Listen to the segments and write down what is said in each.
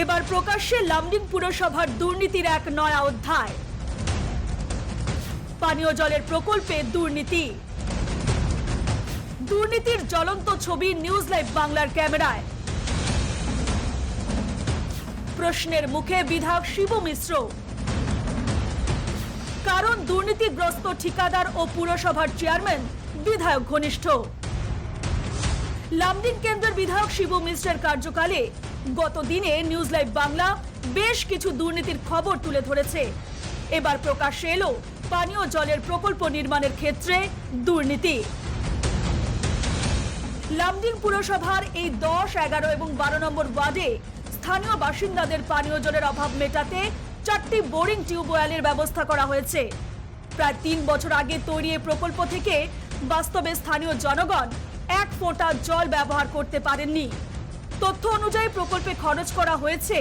এবার প্রকাশ্যে লামডিং পুরসভার দুর্নীতির এক নয়া অধ্যায়। পানীয় জলের প্রকল্পে দুর্নীতি, দুর্নীতির জ্বলন্ত ছবি নিউজ লাইভ বাংলার ক্যামেরায়। প্রশ্নের মুখে বিধায়ক শিবু মিশ্র, কারণ দুর্নীতিগ্রস্ত ঠিকাদার ও পুরসভার চেয়ারম্যান বিধায়ক ঘনিষ্ঠ। লামডিং কেন্দ্রের বিধায়ক শিবু মিশ্রের কার্যকালে গত দিনে নিউজ লাইভ বাংলা বেশ কিছু দুর্নীতির খবর তুলে ধরেছে। এবার প্রকাশ্যে এলো পানীয় জলের প্রকল্প নির্মাণের ক্ষেত্রে দুর্নীতি। লামডিং পুরসভার এই 10, 11 এবং 12 নম্বর ওয়ার্ডে স্থানীয় বাসিন্দাদের পানীয় জলের অভাব মেটাতে 4টি বোরিং টিউবওয়েলের ব্যবস্থা করা হয়েছে। প্রায় 3 বছর আগে তৈরি এই প্রকল্প থেকে বাস্তবে স্থানীয় জনগণ এক ফোঁটা জল ব্যবহার করতে পারেননি। তথ্য অনুযায়ী প্রকল্পে খরচ করা হয়েছে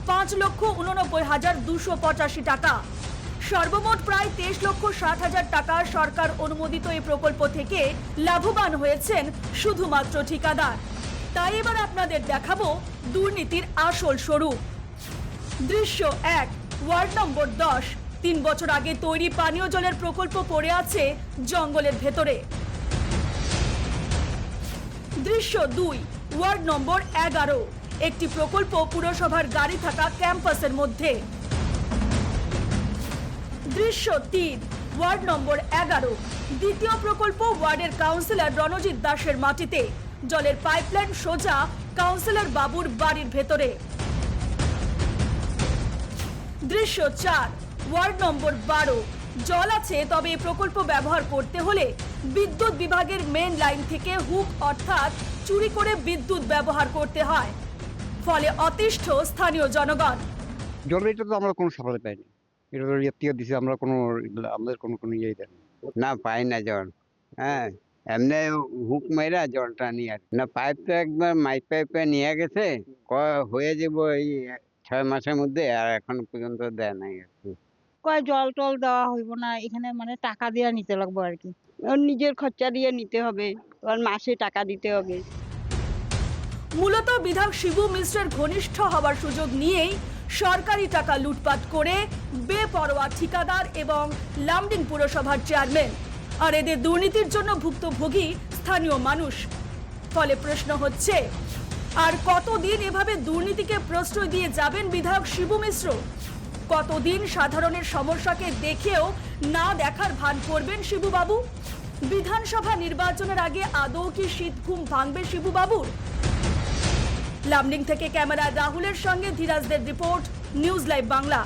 5,89,285 টাকা। সর্বমোট প্রায় 23,60,000 টাকা সরকার অনুমোদিত এই প্রকল্প থেকে লাভবান হয়েছেন শুধুমাত্র ঠিকাদার। তাই এবার আপনাদের দেখাবো দুর্নীতির আসল স্বরূপ। দৃশ্য 1, ওয়ার্ড নম্বর 10। 3 বছর আগে তৈরি পানীয় জলের প্রকল্প পড়ে আছে জঙ্গলের ভেতরে। দৃশ্য 2, ওয়ার্ড নম্বর 11। একটি প্রকল্প পুরসভার গাড়ি থাকা ক্যাম্পাসের মধ্যে। দৃশ্য 3, ওয়ার্ড নম্বর 11। দ্বিতীয় প্রকল্প ওয়ার্ডের কাউন্সিলর রণজিৎ দাসের মাটিতে। জলের পাইপলাইন সোজা কাউন্সিলর বাবুর বাড়ির ভেতরে। দৃশ্য 4, ওয়ার্ড নম্বর 12। জল আছে, তবে এই প্রকল্প ব্যবহার করতে হলে বিদ্যুৎ বিভাগের মেন লাইন থেকে হুক অর্থাৎ চুরি করে বিদ্যুৎ ব্যবহার করতে হয়। ফলে অতিষ্ঠ স্থানীয় জনগণ। জলের এটা তো আমরা কোনো সাপ্লাই পাইনি, এটা তো ইয়ে দিছি আমরা, আমাদের কোনো ইয়ে দেন না, পাই না জল। হ্যাঁ, এমনি হুক মেরা জলটা নিয়ে আসে না। পাইপ তো একবার মাইক পাইপে নিয়ে গেছে, হয়ে যাবো এই 6 মাসের মধ্যে, আর এখন পর্যন্ত দেয় নাই আর কি। কয় জল টল দেওয়া হইব না, এখানে মানে টাকা দিয়ে নিতে লাগবে আর কি। নিজের খরচা দিয়ে নিতে হবে, আর মাসে টাকা দিতে হবে। মূলত বিধায়ক শিবু মিশ্রের ঘনিষ্ঠ হওয়ার সুযোগ নিয়েই সরকারি টাকা লুটপাট করে বেপরোয়া ঠিকাদার এবং লামডিং পুরসভার চেয়ারম্যান, আর এদের দুর্নীতির জন্য ভুক্তভোগী স্থানীয় মানুষ। ফলে প্রশ্ন হচ্ছে, আর কতদিন এভাবে দুর্নীতিকে প্রশ্রয় দিয়ে যাবেন বিধায়ক শিবু মিশ্র? কতদিন সাধারণের সমস্যাকে দেখেও না দেখার ভান করবেন শিবু বাবু? বিধানসভা নির্বাচনের আগে আদৌ কি শীত ঘুম ভাঙবে শিবু বাবুর? লামডিং থেকে ক্যামেরায় রাহুলের সঙ্গে ধীরাজদের রিপোর্ট, নিউজ লাইভ বাংলা।